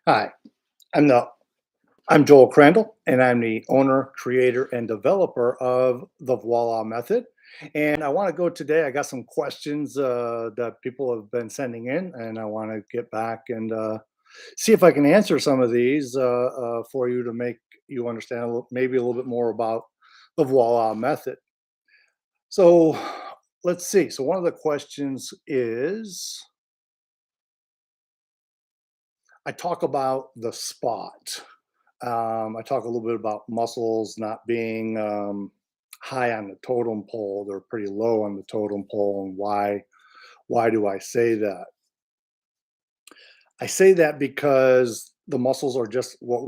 Hi, I'm the I'm Joel Crandall, and I'm the owner, creator, and developer of the VOILA Method. And I want to go today. I got some questions that people have been sending in, and I want to get back and see if I can answer some of these for you to make you understand maybe a little bit more about the VOILA Method. So let's see. So one of the questions is I talk about the spot. I talk a little bit about muscles not being high on the totem pole; they're pretty low on the totem pole, and why? Why do I say that? I say that because the muscles are just what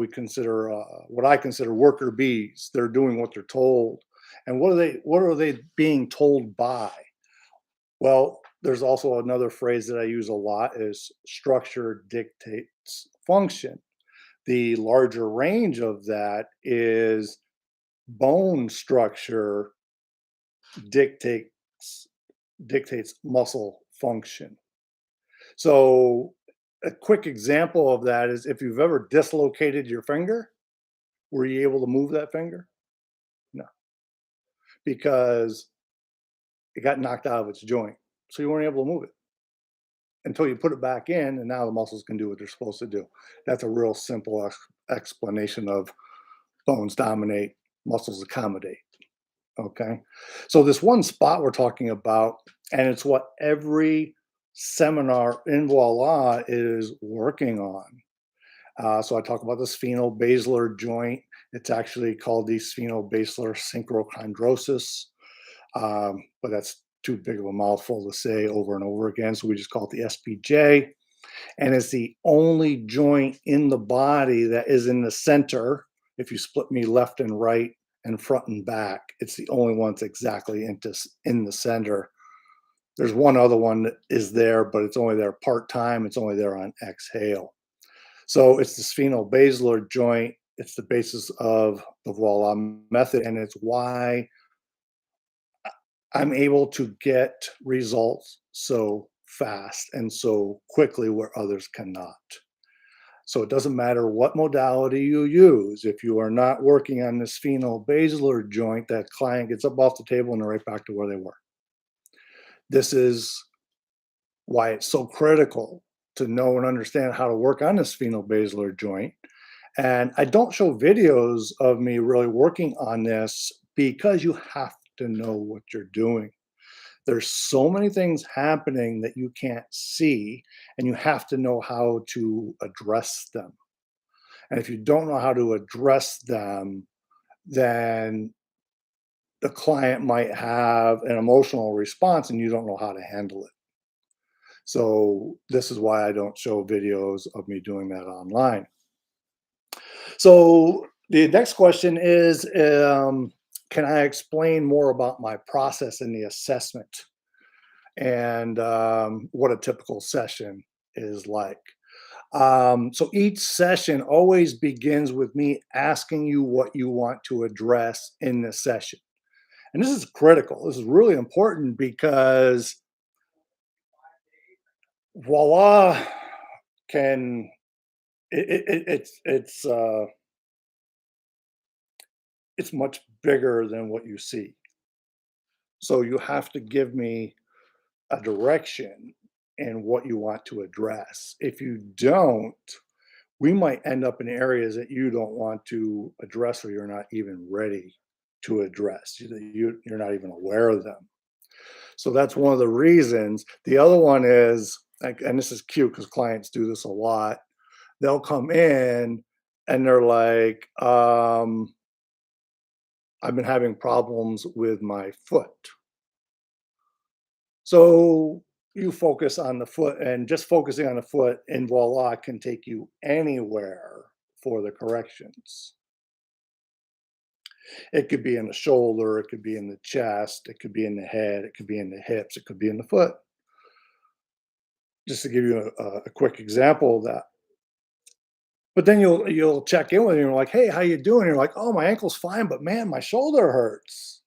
I consider worker bees. They're doing what they're told, and what are they? What are they being told by? Well, there's also another phrase that I use a lot: is structure dictates function. The larger range of that is bone structure dictates dictates muscle function. So a quick example of that is if you've ever dislocated your finger, were you able to move that finger? No, because it got knocked out of its joint. So you weren't able to move it until you put it back in, and now the muscles can do what they're supposed to do. That's a real simple explanation of bones dominate, muscles accommodate. Okay. So this one spot we're talking about, and it's what every seminar in Voila is working on. So I talk about the sphenobasilar joint. It's actually called the sphenobasilar synchrochondrosis, but that's too big of a mouthful to say over and over again. So we just call it the SPJ. And it's the only joint in the body that is in the center. If you split me left and right and front and back, it's the only one that's exactly in the center. There's one other one that is there, but it's only there part time. It's only there on exhale. So it's the sphenobasilar joint. It's the basis of the Voila method, and it's why I'm able to get results so fast and so quickly where others cannot. So it doesn't matter what modality you use. If you are not working on the sphenobasilar joint, that client gets up off the table and they're right back to where they were. This is why it's so critical to know and understand how to work on the sphenobasilar joint. And I don't show videos of me really working on this because you have to know what you're doing. There's so many things happening that you can't see, and you have to know how to address them. And if you don't know how to address them, then the client might have an emotional response and you don't know how to handle it. So, this is why I don't show videos of me doing that online. So, the next question is can I explain more about my process in the assessment and what a typical session is like? So each session always begins with me asking you what you want to address in the session. And this is critical. This is really important because voila can it's much bigger than what you see. So you have to give me a direction and what you want to address. If you don't, we might end up in areas that you don't want to address or you're not even ready to address. You're not even aware of them. So that's one of the reasons. The other one is, and this is cute because clients do this a lot. They'll come in and they're like, I've been having problems with my foot. So you focus on the foot, and just focusing on the foot and voila can take you anywhere for the corrections. It could be in the shoulder, it could be in the chest, it could be in the head, it could be in the hips, it could be in the foot. Just to give you a quick example of that. But then you'll check in with me and you're like, hey, how you doing? And you're like, oh, my ankle's fine, but man, my shoulder hurts.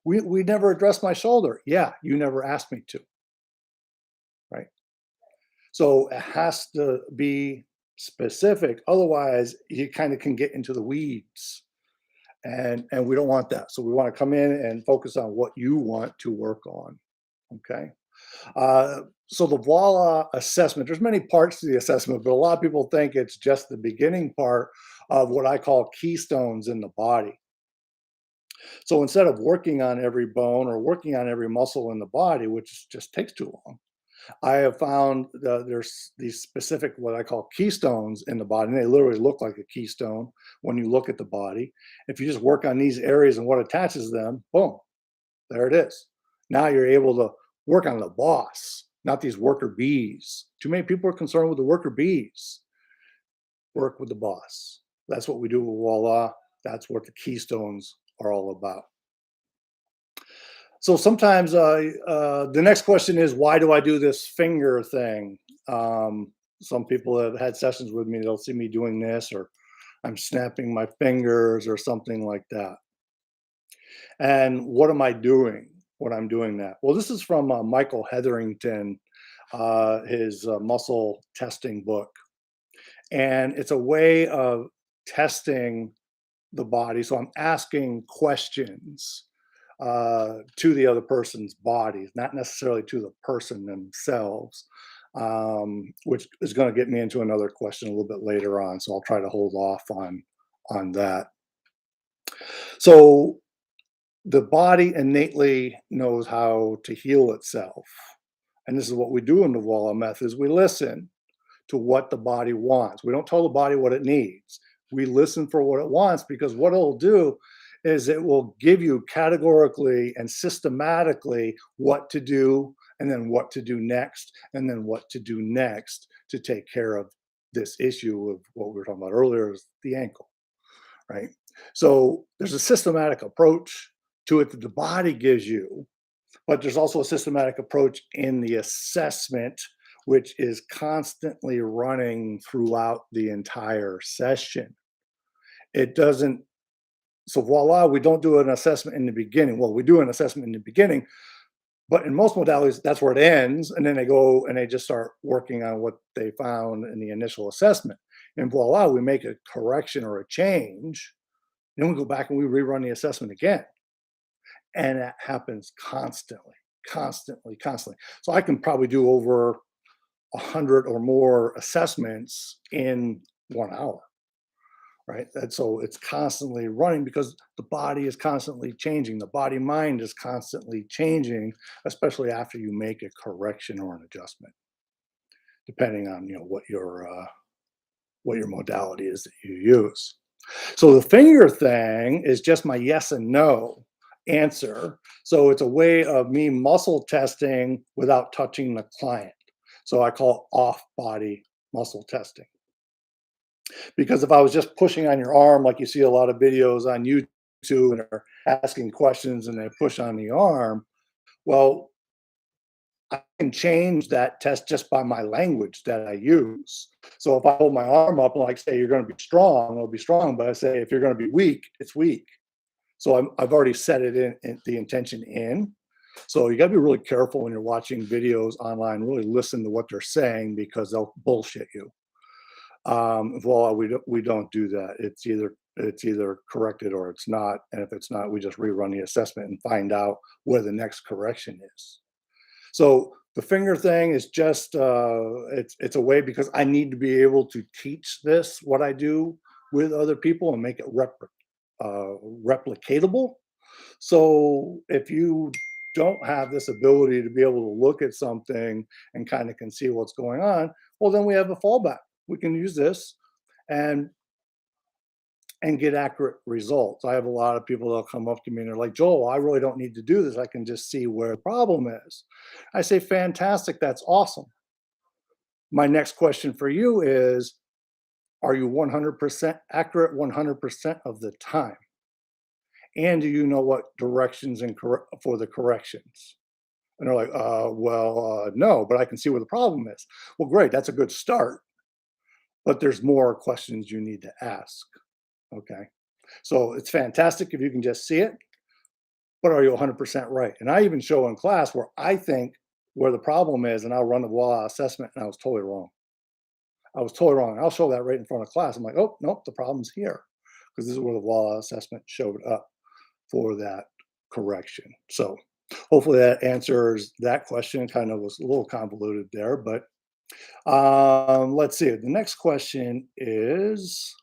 We never addressed my shoulder. Yeah, you never asked me to, right? So it has to be specific. Otherwise, you kind of can get into the weeds, and we don't want that. So we want to come in and focus on what you want to work on. Okay. Uh, so the voila assessment, there's many parts to the assessment, but a lot of people think it's just the beginning part of what I call keystones in the body. So instead of working on every bone or working on every muscle in the body, which just takes too long, I have found there's these specific, what I call keystones in the body, and they literally look like a keystone when you look at the body. If you just work on these areas and what attaches them, boom, there it is. Now you're able to work on the boss, not these worker bees. Too many people are concerned with the worker bees. Work with the boss. That's what we do with Voila. That's what the keystones are all about. So sometimes the next question is, why do I do this finger thing? Some people have had sessions with me, they'll see me doing this, or I'm snapping my fingers or something like that. And what am I doing when I'm doing that? Well, this is from Michael Hetherington, his muscle testing book. And it's a way of testing the body. So I'm asking questions to the other person's bodies, not necessarily to the person themselves, which is going to get me into another question a little bit later on. So I'll try to hold off on that. So the body innately knows how to heal itself, and this is what we do in the VOILA method: is we listen to what the body wants. We don't tell the body what it needs. We listen for what it wants, because what it'll do is it will give you categorically and systematically what to do, and then what to do next, and then what to do next to take care of this issue of what we were talking about earlier, is the ankle, right? So there's a systematic approach to it that the body gives you, but there's also a systematic approach in the assessment, which is constantly running throughout the entire session. It doesn't, so voila, we don't do an assessment in the beginning. Well, we do an assessment in the beginning, but in most modalities, that's where it ends. And then they go and they just start working on what they found in the initial assessment. And voila, we make a correction or a change. Then we go back and we rerun the assessment again. And that happens constantly, constantly, constantly. So I can probably do over 100 or more assessments in 1 hour, right? And so it's constantly running because the body is constantly changing. The body mind is constantly changing, especially after you make a correction or an adjustment, depending on what your modality is that you use. So the finger thing is just my yes and no answer. So it's a way of me muscle testing without touching the client. So I call it off body muscle testing. Because if I was just pushing on your arm, like you see a lot of videos on YouTube and are asking questions and they push on the arm, well, I can change that test just by my language that I use. So if I hold my arm up and like say you're going to be strong, it'll be strong. But I say if you're going to be weak, it's weak. So I've already set it in the intention in. So you got to be really careful when you're watching videos online. Really listen to what they're saying, because they'll bullshit you. Well, we don't do that. It's either corrected or it's not. And if it's not, we just rerun the assessment and find out where the next correction is. So the finger thing is just it's a way, because I need to be able to teach this, what I do, with other people and make it replicatable. So if you don't have this ability to be able to look at something and kind of can see what's going on, well, then we have a fallback. We can use this and get accurate results. I have a lot of people that'll come up to me and they're like, Joel, I really don't need to do this. I can just see where the problem is. I say, fantastic. That's awesome. My next question for you is, are you 100% accurate 100% of the time? And do you know what directions for the corrections? And they're like, well, no, but I can see where the problem is. Well, great. That's a good start. But there's more questions you need to ask. Okay. So it's fantastic if you can just see it, but are you 100% right? And I even show in class where I think where the problem is, and I'll run the voila assessment, and I was totally wrong. I was totally wrong. I'll show that right in front of class. I'm like, oh, nope, the problem's here. Because this is where the VOILA assessment showed up for that correction. So hopefully that answers that question. Kind of was a little convoluted there, but let's see. The next question is,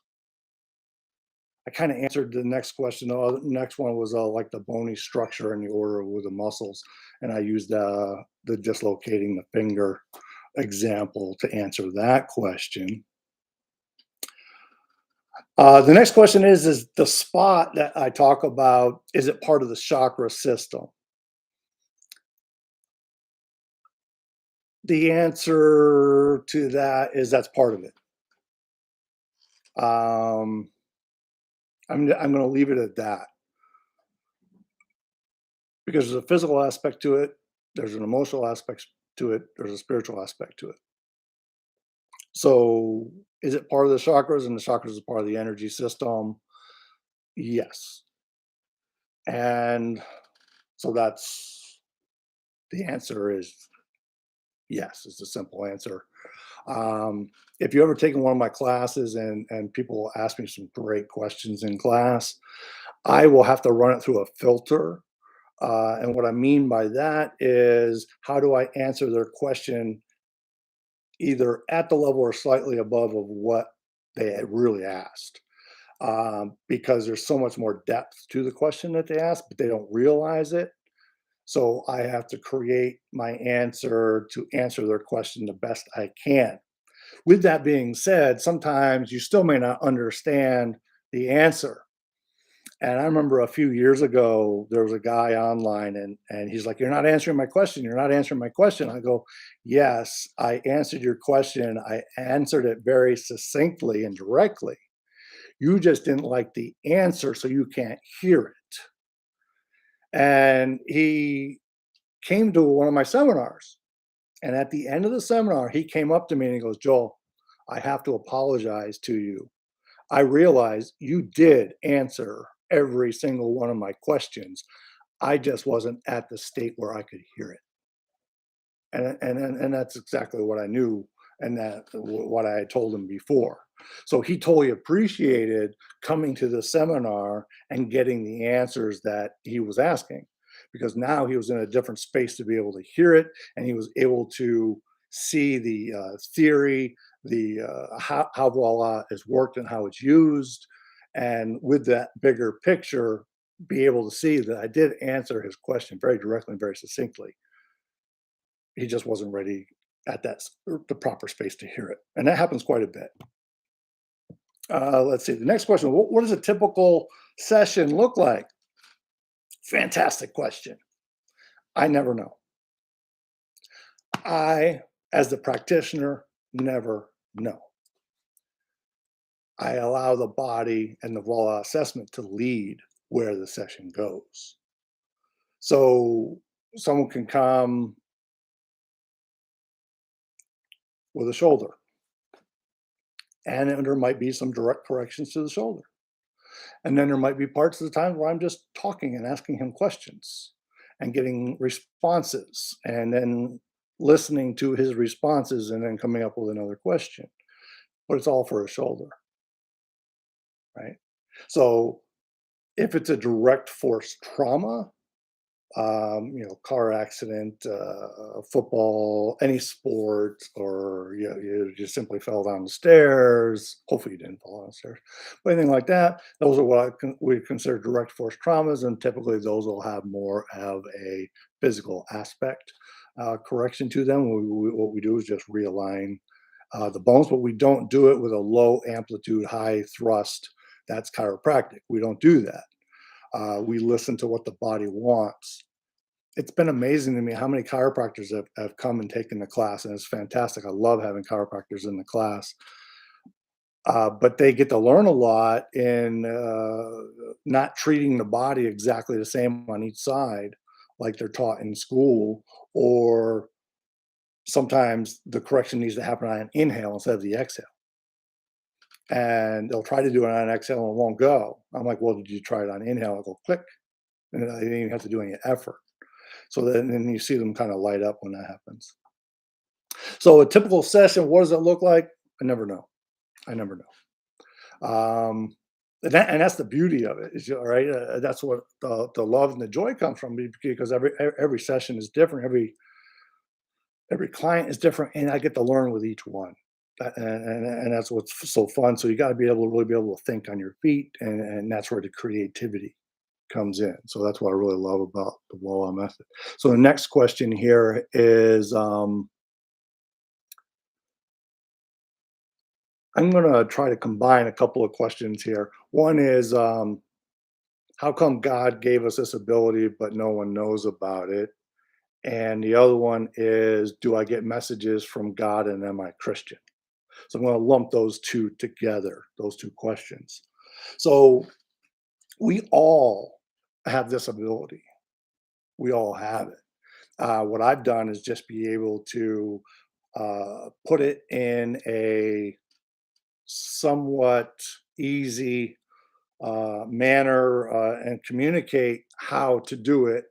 I kind of answered the next question. The next one was like the bony structure and the order with the muscles, and I used the dislocating the finger example to answer that question. The next question is the spot that I talk about, is it part of the chakra system? The answer to that is that's part of it. Um, I'm going to leave it at that because there's a physical aspect to it, there's an emotional aspect to it, there's a spiritual aspect to it. So, is it part of the chakras? And the chakras is part of the energy system? Yes. And so that's the answer is yes. It's a simple answer. If you ever taken one of my classes and people ask me some great questions in class, I will have to run it through a filter. And what I mean by that is, how do I answer their question either at the level or slightly above of what they had really asked? Because there's so much more depth to the question that they ask, but they don't realize it. So I have to create my answer to answer their question the best I can. With that being said, sometimes you still may not understand the answer. And I remember a few years ago, there was a guy online and he's like, "You're not answering my question. You're not answering my question." I go, "Yes, I answered your question. I answered it very succinctly and directly. You just didn't like the answer, so you can't hear it." And he came to one of my seminars. And at the end of the seminar, he came up to me and he goes, "Joel, I have to apologize to you. I realize you did answer every single one of my questions. I just wasn't at the state where I could hear it." And that's exactly what I knew, and what I had told him before. So he totally appreciated coming to the seminar and getting the answers that he was asking, because now he was in a different space to be able to hear it, and he was able to see the theory, the how voila is worked and how it's used, and with that bigger picture, be able to see that I did answer his question very directly and very succinctly. He just wasn't ready at the proper space to hear it, and that happens quite a bit. Let's see. The next question: what does a typical session look like? Fantastic question. I never know. I, as the practitioner, never know. I allow the body and the voila assessment to lead where the session goes. So someone can come with a shoulder, and there might be some direct corrections to the shoulder. And then there might be parts of the time where I'm just talking and asking him questions and getting responses, and then listening to his responses and then coming up with another question. But it's all for a shoulder, right? So if it's a direct force trauma, car accident, football, any sport, or you just simply fell down the stairs. Hopefully, you didn't fall down the stairs, but anything like that. Those are what we consider direct force traumas, and typically those will have more of a physical aspect correction to them. What we do is just realign the bones, but we don't do it with a low amplitude, high thrust. That's chiropractic. We don't do that. We listen to what the body wants. It's been amazing to me how many chiropractors have come and taken the class, and it's fantastic. I love having chiropractors in the class. But they get to learn a lot in not treating the body exactly the same on each side like they're taught in school, or sometimes the correction needs to happen on an inhale instead of the exhale. And they'll try to do it on an exhale and it won't go. I'm like, well, did you try it on inhale? I go click, and I didn't even have to do any effort. So then you see them kind of light up when that happens. So a typical session, what does it look like? I never know. I never know. And that's the beauty of it, is all right. That's what the love and the joy comes from, because every session is different. Every client is different, and I get to learn with each one. And that's what's so fun. So you got to be able to really be able to think on your feet, and that's where the creativity comes in. So that's what I really love about the VOILA method. So the next question here is, I'm going to try to combine a couple of questions here. One is, how come God gave us this ability, but no one knows about it? And the other one is, do I get messages from God and am I Christian? So I'm going to lump those two together, those two questions. So we all have this ability. We all have it. What I've done is just be able to put it in a somewhat easy manner, and communicate how to do it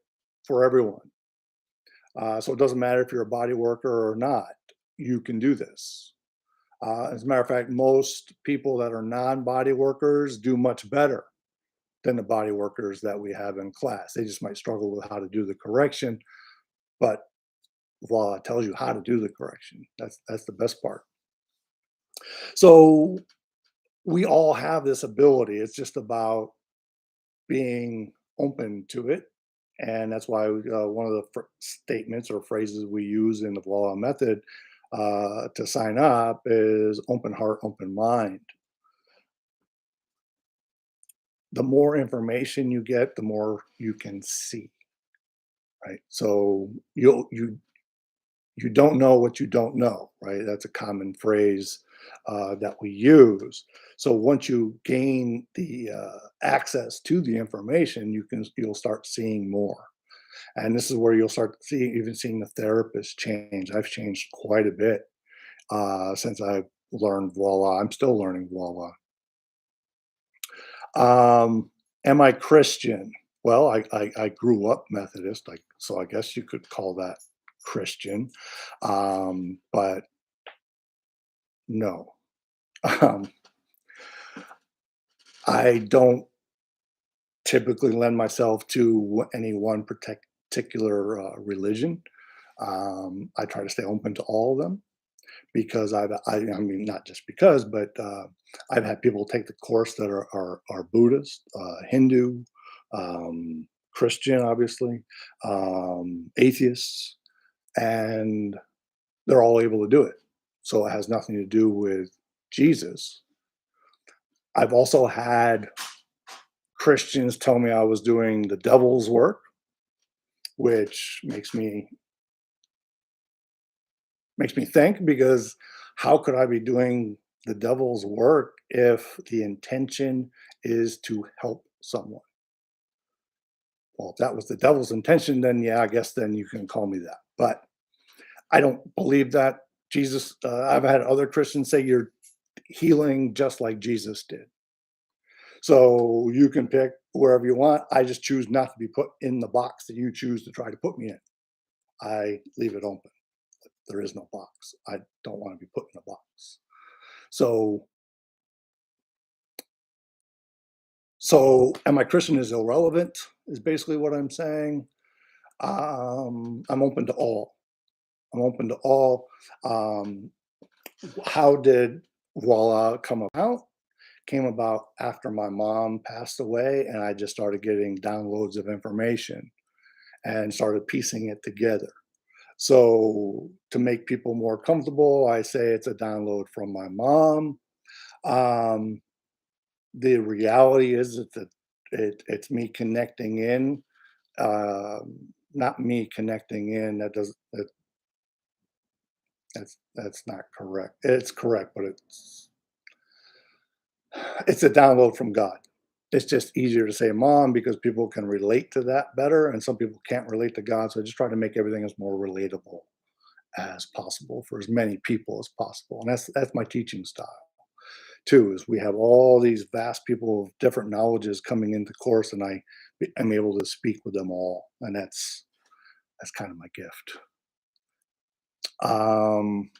for everyone. So it doesn't matter if you're a body worker or not, you can do this. As a matter of fact, most people that are non-body workers do much better than the body workers that we have in class. They just might struggle with how to do the correction, but voila, it tells you how to do the correction. That's the best part. So we all have this ability. It's just about being open to it. And that's why one of the statements or phrases we use in the VOILA method to sign up is open heart, open mind. The more information you get, the more you can see, right? So you don't know what you don't know, right? That's a common phrase that we use. So once you gain the access to the information, you'll start seeing more. And this is where you'll start seeing, even seeing the therapist change. I've changed quite a bit since I've learned Voila. I'm still learning Voila. Am I Christian? Well, I grew up Methodist, like, so I guess you could call that Christian, but no. Um, I don't typically lend myself to any one particular religion. I try to stay open to all of them, because I mean, not just because, but I've had people take the course that are Buddhist, Hindu, Christian, obviously, atheists, and they're all able to do it. So it has nothing to do with Jesus. I've also had Christians tell me I was doing the devil's work, which makes me think, because how could I be doing the devil's work if the intention is to help someone? Well, if that was the devil's intention, then yeah, I guess then you can call me that. But I don't believe that. Jesus, I've had other Christians say you're healing just like Jesus did. So you can pick wherever you want. I just choose not to be put in the box that you choose to try to put me in. I leave it open. There is no box. I don't want to be put in a box. So, so am I Christian is irrelevant, is basically what I'm saying. I'm open to all. I'm open to all. Um, how did Voila come about? Came about after my mom passed away, and I just started getting downloads of information and started piecing it together. So to make people more comfortable, I say it's a download from my mom. Um, the reality is that it's me connecting in, not me connecting in. That's not correct. It's correct, but it's a download from God. It's just easier to say mom because people can relate to that better, and some people can't relate to God. So I just try to make everything as more relatable as possible for as many people as possible, and that's my teaching style too. Is we have all these vast people of different knowledges coming into course, and am able to speak with them all, and that's kind of my gift. Um,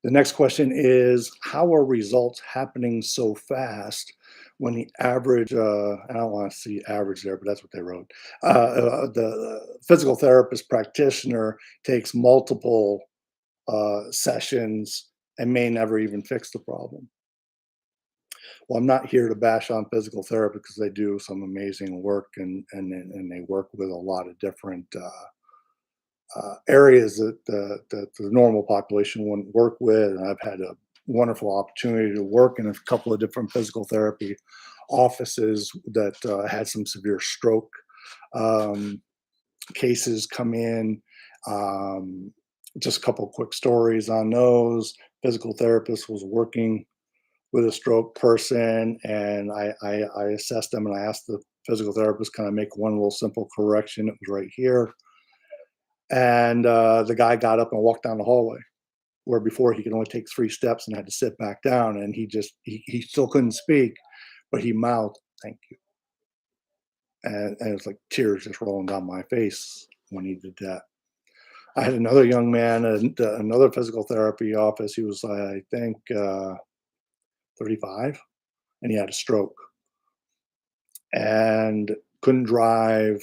The next question is, how are results happening so fast when the average, I don't want to see average there, but that's what they wrote. The physical therapist practitioner takes multiple sessions and may never even fix the problem. Well, I'm not here to bash on physical therapy because they do some amazing work and they work with a lot of different areas that the normal population wouldn't work with. And I've had a wonderful opportunity to work in a couple of different physical therapy offices that had some severe stroke um, cases come in. Um, just a couple of quick stories on those. Physical therapist was working with a stroke person, and I assessed them and I asked the physical therapist, can I make one little simple correction? It was right here. And the guy got up and walked down the hallway where before he could only take 3 steps and had to sit back down. And he still couldn't speak, but he mouthed, thank you. And it's like tears just rolling down my face when he did that. I had another young man in another physical therapy office. He was, I think, 35, and he had a stroke and couldn't drive,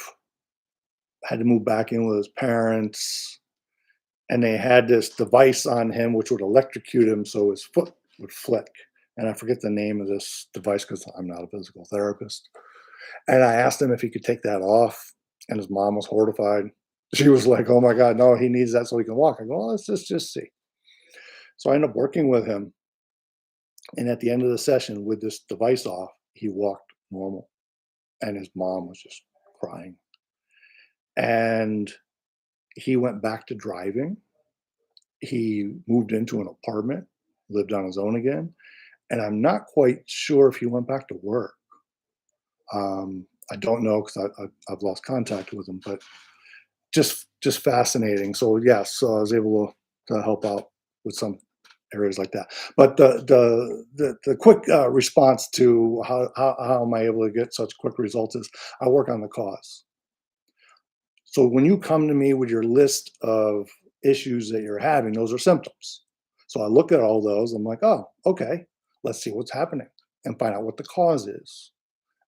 had to move back in with his parents, and they had this device on him which would electrocute him so his foot would flick. And I forget the name of this device because I'm not a physical therapist. And I asked him if he could take that off, and his mom was horrified. She was like, "Oh my God, no, he needs that so he can walk." I go, "Well, let's just see." So I ended up working with him, and at the end of the session, with this device off, he walked normal, and his mom was just crying. And he went back to driving. He moved into an apartment, lived on his own again, and I'm not quite sure if he went back to work. I don't know because I've lost contact with him, but just fascinating. So yes, so I was able to help out with some areas like that. But the quick response to how am I able to get such quick results is I work on the cause. So when you come to me with your list of issues that you're having, those are symptoms. So I look at all those. I'm like, oh, okay, let's see what's happening and find out what the cause is.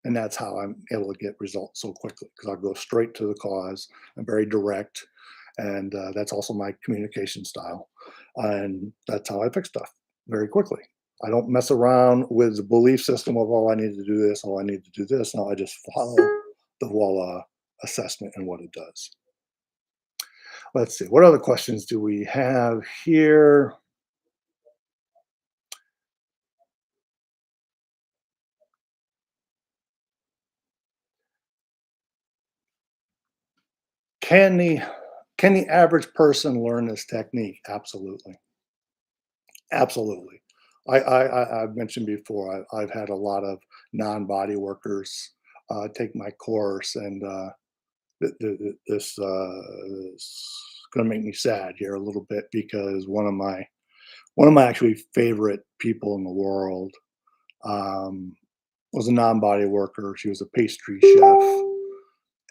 And that's how I'm able to get results so quickly because I go straight to the cause. I'm very direct, and that's also my communication style. And that's how I fix stuff very quickly. I don't mess around with the belief system of, oh, I need to do this, oh, I need to do this. No, I just follow the VOILA assessment and what it does. Let's see, what other questions do we have here? Can the can the average person learn this technique? Absolutely. Absolutely. I've mentioned before, I've had a lot of non-body workers take my course, and this is going to make me sad here a little bit because one of my actually favorite people in the world um, was a non-body worker. She was a pastry chef,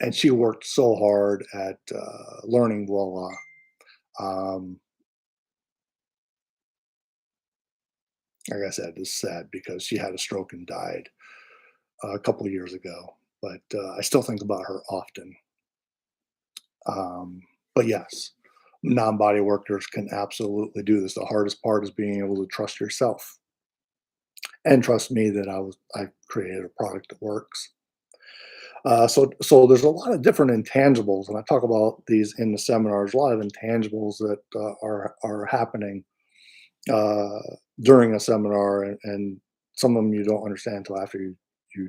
and she worked so hard at learning voila. Um, like I said, it's sad because she had a stroke and died a couple of years ago, but I still think about her often. Um, but yes, non-body workers can absolutely do this. The hardest part is being able to trust yourself and trust me that I created a product that works. So there's a lot of different intangibles, and I talk about these in the seminars. A lot of intangibles that are happening uh, during a seminar, and some of them you don't understand until after you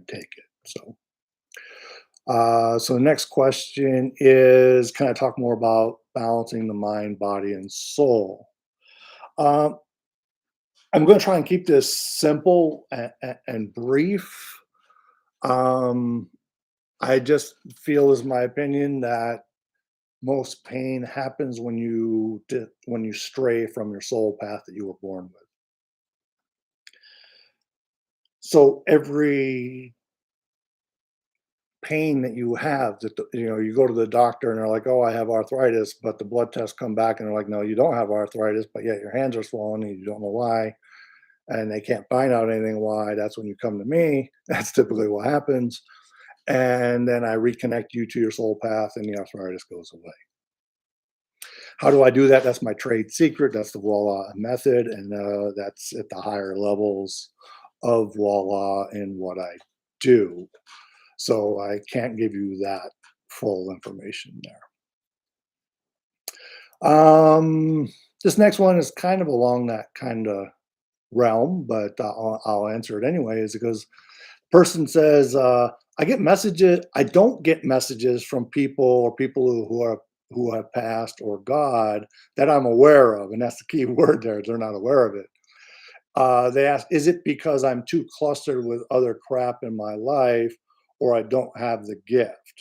take it. So the next question is, can I talk more about balancing the mind, body, and soul? Um, I'm going to try and keep this simple and brief. Um, I just feel, is my opinion, that most pain happens when when you stray from your soul path that you were born with. So pain that you have that, you go to the doctor and they're like, oh, I have arthritis, but the blood tests come back and they're like, no, you don't have arthritis, but yet your hands are swollen and you don't know why. And they can't find out anything why. That's when you come to me. That's typically what happens. And then I reconnect you to your soul path and the arthritis goes away. How do I do that? That's my trade secret. That's the VOILA method. And that's at the higher levels of VOILA in what I do. So I can't give you that full information there. This next one is kind of along that kind of realm, but I'll answer it anyway. Is because person says, I get messages. I don't get messages from people or people who have passed or God that I'm aware of, and that's the key word there. They're not aware of it. They ask, is it because I'm too clustered with other crap in my life, or I don't have the gift?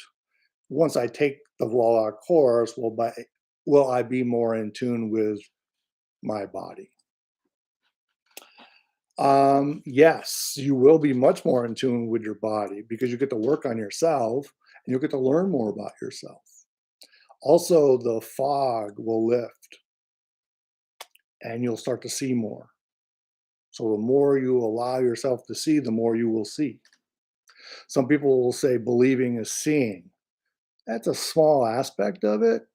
Once I take the Voila course, will I be more in tune with my body? Yes, you will be much more in tune with your body because you get to work on yourself and you'll get to learn more about yourself. Also, the fog will lift and you'll start to see more. So the more you allow yourself to see, the more you will see. Some people will say believing is seeing. That's a small aspect of it.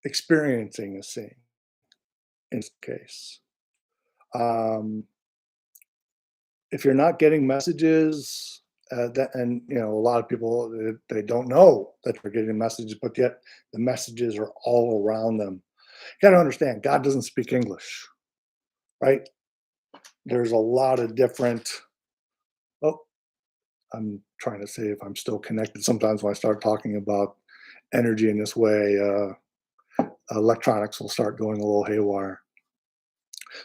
Experiencing is seeing in this case. If you're not getting messages, and a lot of people they don't know that they're getting messages, but yet the messages are all around them. You got to understand, God doesn't speak English, right? There's a lot of different. Oh, I'm trying to say if I'm still connected. Sometimes when I start talking about energy in this way, electronics will start going a little haywire.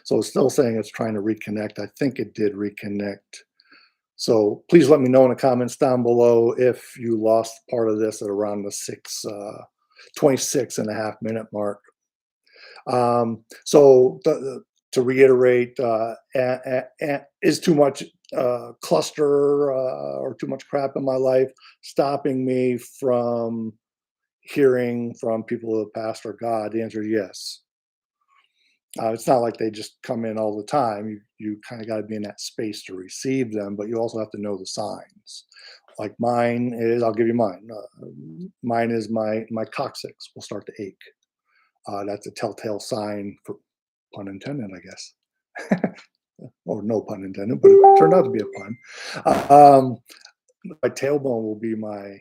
So it's still saying it's trying to reconnect. I think it did reconnect. So please let me know in the comments down below if you lost part of this at around the 26 and a half minute mark. To reiterate, is too much cluster or too much crap in my life stopping me from hearing from people who have passed or God? The answer is yes. It's not like they just come in all the time. You kind of got to be in that space to receive them, but you also have to know the signs. Like mine is, I'll give you mine. Mine is my coccyx will start to ache. That's a telltale sign, for pun intended, I guess, or no pun intended, but it turned out to be a pun. My tailbone will be my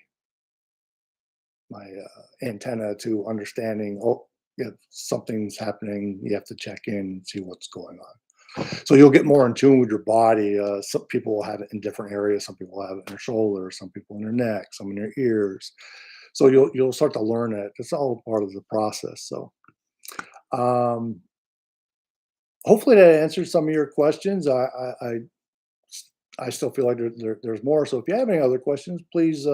antenna to understanding. Oh, if something's happening, you have to check in and see what's going on. So you'll get more in tune with your body. Some people will have it in different areas. Some people have it in their shoulders. Some people in their neck. Some in their ears. So you'll start to learn it. It's all part of the process. So um, hopefully that answers some of your questions. I still feel like there's more. So if you have any other questions, please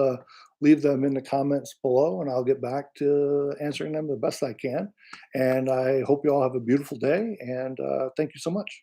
leave them in the comments below and I'll get back to answering them the best I can. And I hope you all have a beautiful day and thank you so much.